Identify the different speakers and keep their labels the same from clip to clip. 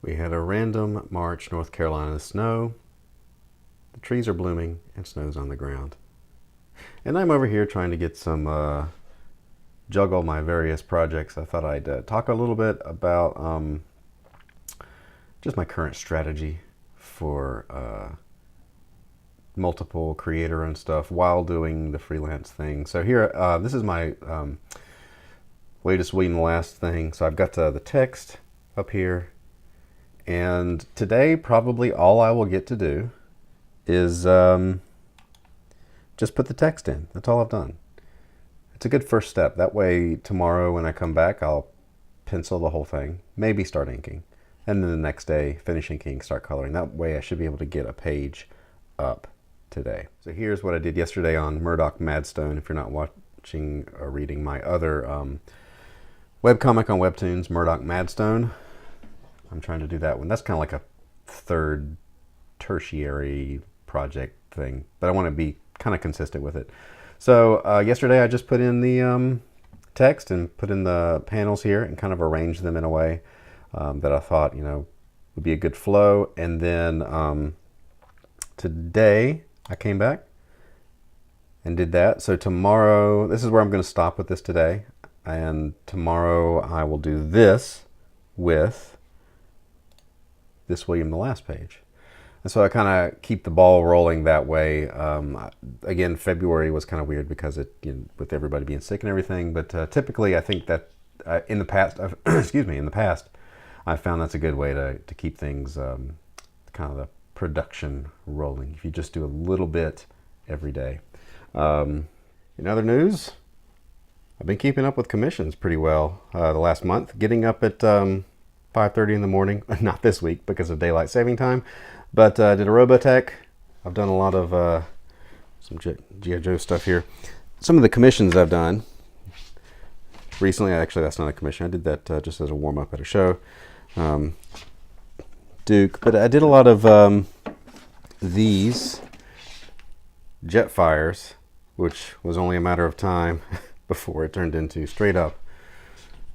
Speaker 1: We had a random March, North Carolina snow. The trees are blooming and snow's on the ground. And I'm over here trying to get some, juggle my various projects. I thought I'd talk a little bit about just my current strategy for multiple creator-owned stuff while doing the freelance thing. So here, this is my latest William the Last thing. So I've got the text up here. And today, probably all I will get to do is just put the text in. That's all I've done. It's a good first step. That way, tomorrow when I come back, I'll pencil the whole thing, maybe start inking. And then the next day, finish inking, start coloring. That way I should be able to get a page up today. So here's what I did yesterday on Murdoch Madstone. If you're not watching or reading my other webcomic on Webtoons, Murdoch Madstone, I'm trying to do that one. That's kind of like a third tertiary project thing, but I want to be kind of consistent with it. So yesterday I just put in the text and put in the panels here and kind of arranged them in a way that I thought, would be a good flow. And then today I came back and did that. So tomorrow, this is where I'm going to stop with this today. And tomorrow I will do this with this William the Last page. And so I kind of keep the ball rolling that way. Again, February was kind of weird because with everybody being sick and everything. But typically, I think that in the past, in the past, I found that's a good way to keep things kind of the production rolling. If you just do a little bit every day. In other news, I've been keeping up with commissions pretty well the last month. Getting up at 5:30 in the morning. Not this week because of daylight saving time. But did a Robotech. I've done a lot of some G.I. Joe stuff here. Some of the commissions I've done recently, actually that's not a commission. I did that just as a warm-up at a show. Duke. But I did a lot of these Jetfires, which was only a matter of time before it turned into straight-up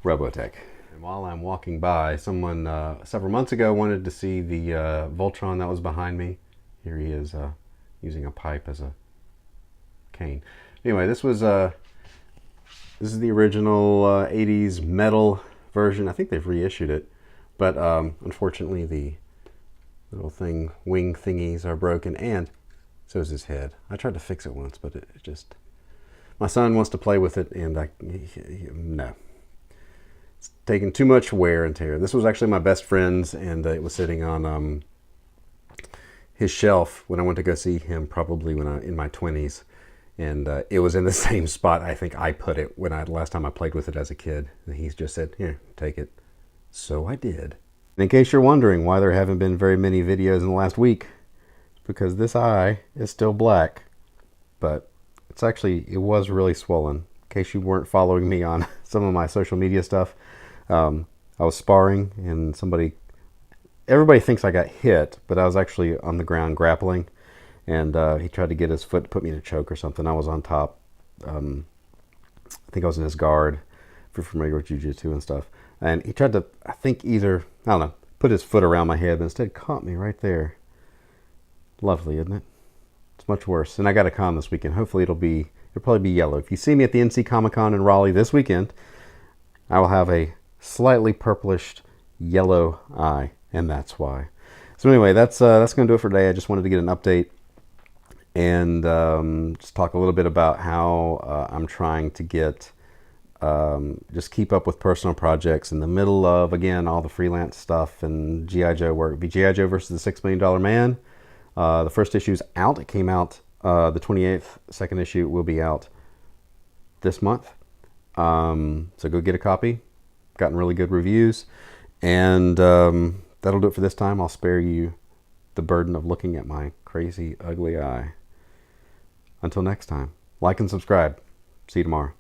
Speaker 1: Robotech. While I'm walking by, someone several months ago wanted to see the Voltron that was behind me. Here he is using a pipe as a cane. Anyway, this is the original 80s metal version. I think they've reissued it, but unfortunately the little wing thingies are broken, and so is his head. I tried to fix it once, but it just, my son wants to play with it, and no. It's taken too much wear and tear. This was actually my best friend's, and it was sitting on his shelf when I went to go see him, probably when in my 20s, and it was in the same spot I think I put it when last time I played with it as a kid. And he's just said, "Here, take it." So I did. And in case you're wondering why there haven't been very many videos in the last week, it's because this eye is still black, but it was really swollen. In case you weren't following me on some of my social media stuff, I was sparring and everybody thinks I got hit, but I was actually on the ground grappling, and he tried to get his foot to put me in a choke or something. I was on top. I think I was in his guard, if you're familiar with jiu-jitsu and stuff. And he tried to, I think put his foot around my head, but instead caught me right there. Lovely, isn't it? It's much worse. And I got a con this weekend. Hopefully it'll probably be yellow. If you see me at the NC Comic-Con in Raleigh this weekend, I will have a slightly purplish yellow eye, and that's why. So anyway, that's going to do it for today. I just wanted to get an update and just talk a little bit about how I'm trying to get just keep up with personal projects in the middle of, again, all the freelance stuff and G.I. Joe work. G.I. Joe versus the $6 Million Man. The first issue's out. It came out the 28th. Second issue will be out this month. So go get a copy. Gotten really good reviews. And that'll do it for this time. I'll spare you the burden of looking at my crazy, ugly eye. Until next time, like and subscribe. See you tomorrow.